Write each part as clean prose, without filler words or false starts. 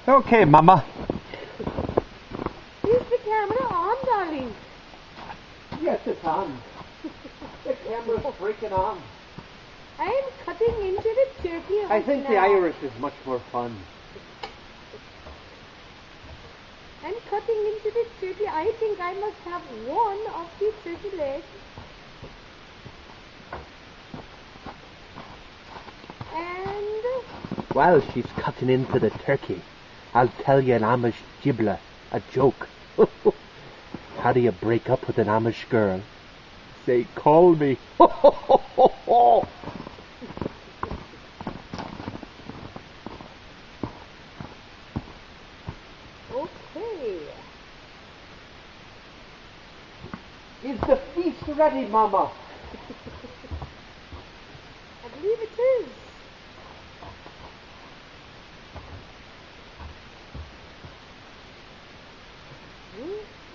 Okay, Mama. Is the camera on, darling? Yes, it's on. The camera's freaking on. I'm cutting into the turkey right I think now. the Irish is much more fun. I'm cutting into the turkey. I think I must have one of the turkey legs. And... While she's cutting into the turkey, I'll tell you an Amish gibla, a joke. How do you break up with an Amish girl? Say, call me. Okay. Is the feast ready, Mama? I believe it is.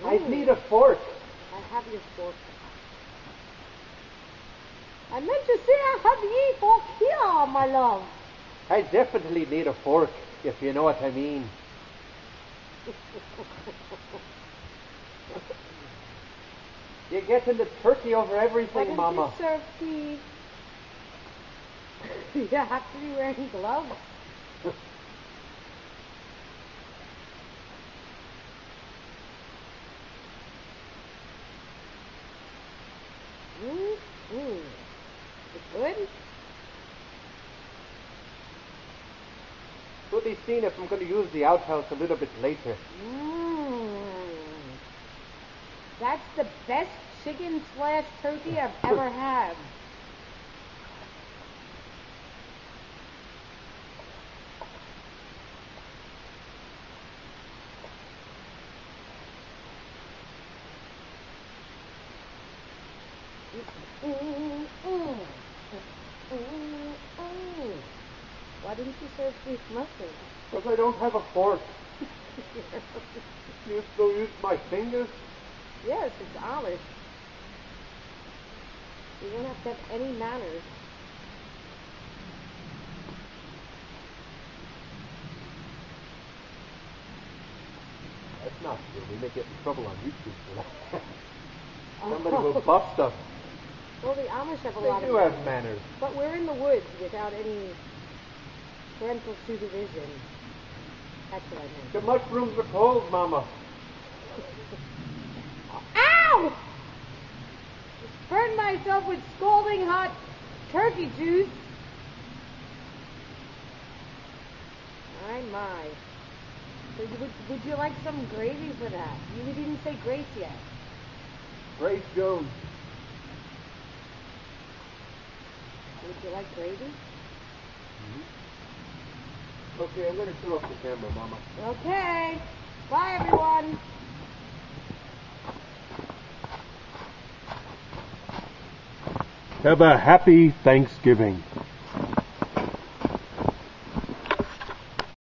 I need a fork. I have your fork. I meant to say I have ye fork here, my love. I definitely need a fork, if you know what I mean. You're getting the turkey over everything, Mama. Why don't you serve the... You have to be wearing gloves. It's good? We'll be seeing if I'm going to use the outhouse a little bit later. That's the best chicken/turkey I've ever had. Why didn't you serve beef mustard? Because I don't have a fork. You still use my fingers? Yes, it's Amish. You don't have to have any manners. That's not true. We may get in trouble on YouTube for that. Somebody will bust us. Well, the Amish have a They lot do of have manners. But we're in the woods without any parental supervision. That's what I meant. The mushrooms are cold, Mama. Ow! Just burned myself with scalding hot turkey juice. My. So would you like some gravy for that? You didn't say Grace yet. Grace Jones. Would you like gravy? Okay, I'm going to turn off the camera, Mama. Okay. Bye, everyone. Have a happy Thanksgiving.